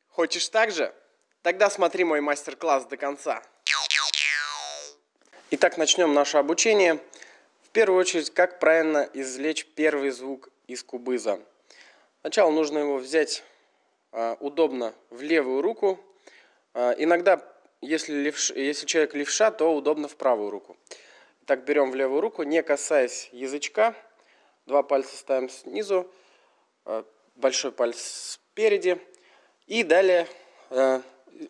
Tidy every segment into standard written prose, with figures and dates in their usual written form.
Хочешь так же? Тогда смотри мой мастер-класс до конца. Итак, начнем наше обучение. В первую очередь, как правильно извлечь первый звук из кубыза. Сначала нужно его взять удобно в левую руку. Иногда, если человек левша, то удобно в правую руку. Так, берем в левую руку, не касаясь язычка. Два пальца ставим снизу, большой палец спереди. И далее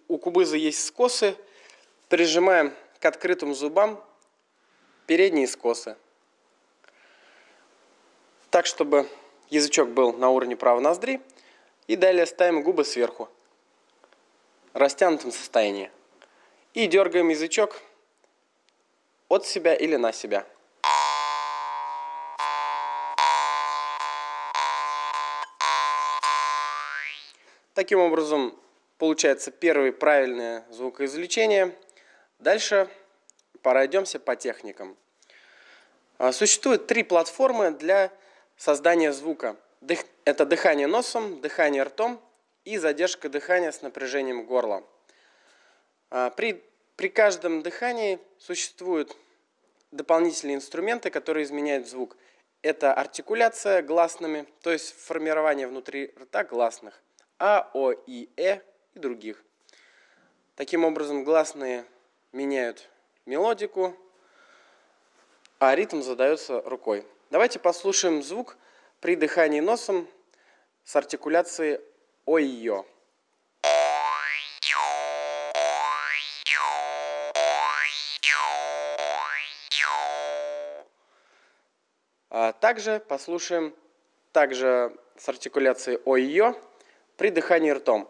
у кубыза есть скосы. Прижимаем к открытым зубам передние скосы. Так, чтобы язычок был на уровне правой ноздри. И далее ставим губы сверху, в растянутом состоянии. И дергаем язычок от себя или на себя. Таким образом, получается первое правильное звукоизвлечение. Дальше пройдемся по техникам. Существует три платформы для создания звука. Это дыхание носом, дыхание ртом и задержка дыхания с напряжением горла. При каждом дыхании существуют дополнительные инструменты, которые изменяют звук. Это артикуляция гласными, то есть формирование внутри рта гласных. А, О, И, Э и других. Таким образом, гласные меняют мелодику, а ритм задается рукой. Давайте послушаем звук при дыхании носом с артикуляцией ой-ё. Также послушаем с артикуляцией ой-ё при дыхании ртом.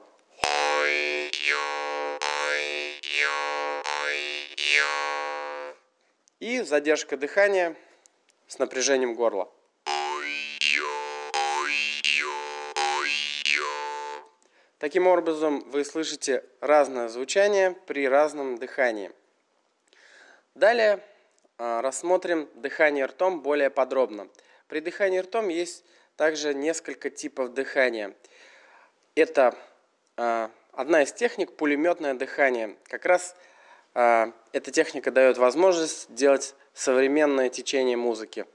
И задержка дыхания с напряжением горла. Таким образом, вы слышите разное звучание при разном дыхании. Далее рассмотрим дыхание ртом более подробно. При дыхании ртом есть также несколько типов дыхания. Это одна из техник – пулеметное дыхание. Как раз эта техника дает возможность делать современное течение музыки.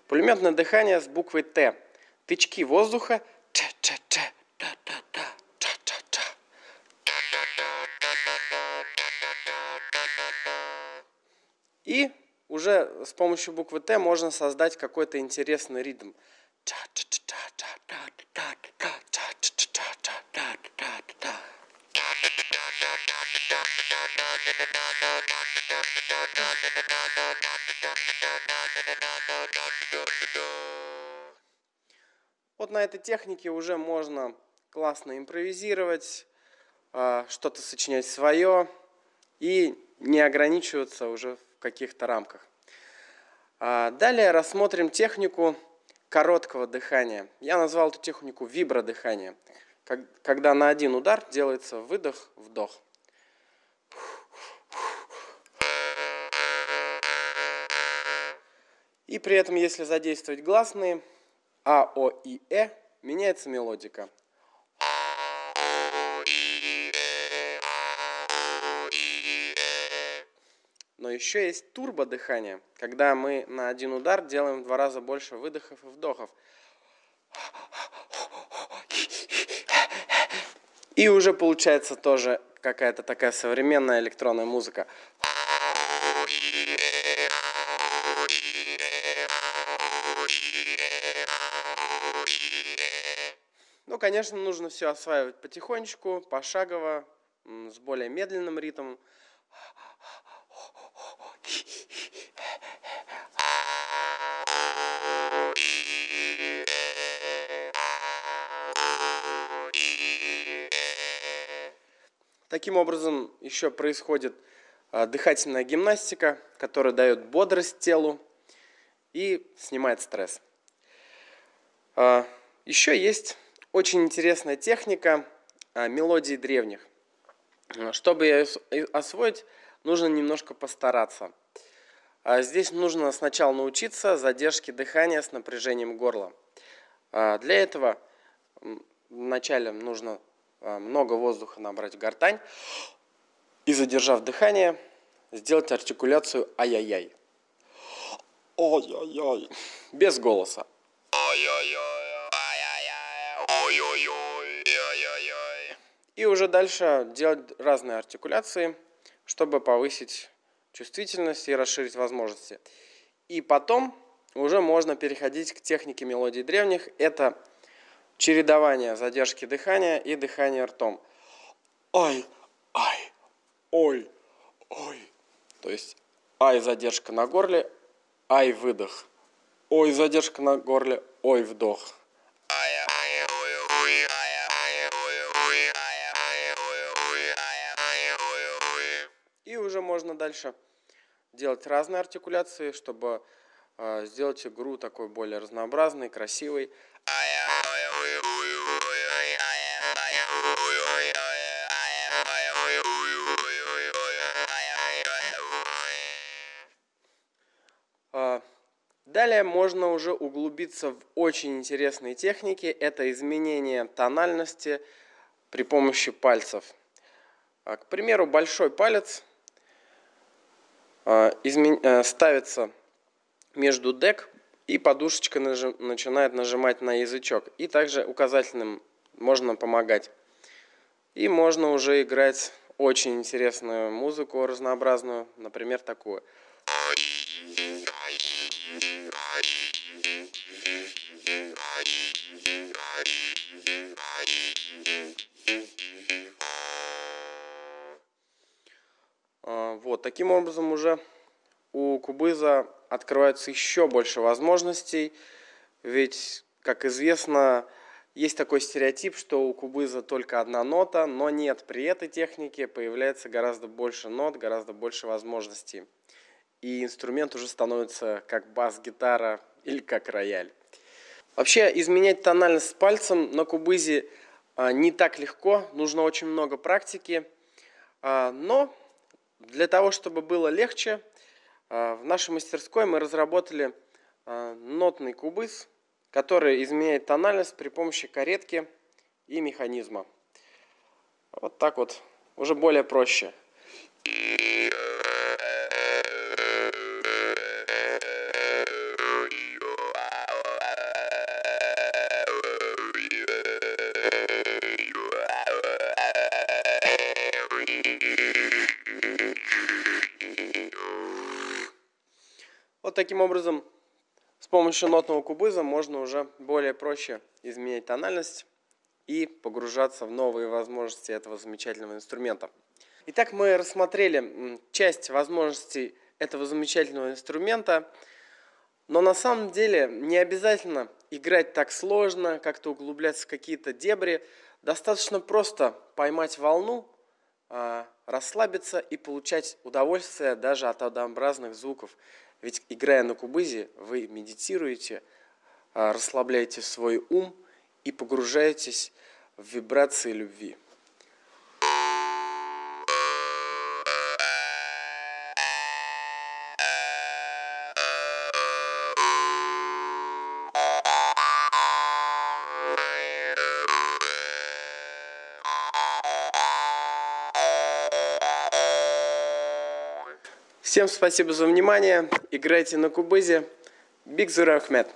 Пулеметное дыхание с буквой Т. Тычки воздуха. И уже с помощью буквы Т можно создать какой-то интересный ритм. Вот на этой технике уже можно классно импровизировать, что-то сочинять свое и не ограничиваться уже в каких-то рамках. Далее рассмотрим технику короткого дыхания. Я назвал эту технику вибродыхание, когда на один удар делается выдох-вдох. И при этом, если задействовать гласные А, О, И, Э, меняется мелодика. Но еще есть турбодыхание, когда мы на один удар делаем в 2 раза больше выдохов и вдохов. И уже получается тоже какая-то такая современная электронная музыка. Ну, конечно, нужно все осваивать потихонечку, пошагово, с более медленным ритмом. Таким образом, еще происходит дыхательная гимнастика, которая дает бодрость телу и снимает стресс. Еще есть очень интересная техника мелодий древних. Чтобы ее освоить, нужно немножко постараться. Здесь нужно сначала научиться задержке дыхания с напряжением горла. Для этого вначале нужно много воздуха набрать в гортань и, задержав дыхание, сделать артикуляцию ай-яй-яй. Ой-ой-ой. Без голоса. И уже дальше делать разные артикуляции, чтобы повысить чувствительность и расширить возможности. И потом уже можно переходить к технике мелодий древних. Это чередование задержки дыхания и дыхания ртом. Ай, ай, ой, ой. То есть ай задержка на горле, ай выдох. Ой задержка на горле, ой вдох. И уже можно дальше делать разные артикуляции, чтобы сделать игру такой более разнообразной, красивой. Далее можно уже углубиться в очень интересные техники. Это изменение тональности при помощи пальцев. К примеру, большой палец ставится между дек, и подушечка начинает нажимать на язычок. И также указательным можно помогать. И можно уже играть очень интересную музыку разнообразную, например, такую. Вот, таким образом уже у кубыза открывается еще больше возможностей, ведь, как известно, есть такой стереотип, что у кубыза только одна нота, но нет, при этой технике появляется гораздо больше нот, гораздо больше возможностей. И инструмент уже становится как бас-гитара или как рояль. Вообще, изменять тональность с пальцем на кубызе не так легко, нужно очень много практики, но для того, чтобы было легче, в нашей мастерской мы разработали нотный кубыз, который изменяет тональность при помощи каретки и механизма. Вот так вот, уже более проще. Вот таким образом, с помощью нотного кубыза можно уже более проще изменять тональность и погружаться в новые возможности этого замечательного инструмента. Итак, мы рассмотрели часть возможностей этого замечательного инструмента, но на самом деле не обязательно играть так сложно, как-то углубляться в какие-то дебри. Достаточно просто поймать волну, расслабиться и получать удовольствие даже от однообразных звуков. Ведь, играя на кубызе, вы медитируете, расслабляете свой ум и погружаетесь в вибрации любви. Всем спасибо за внимание. Играйте на кубызе. Биг Зур Ахмед.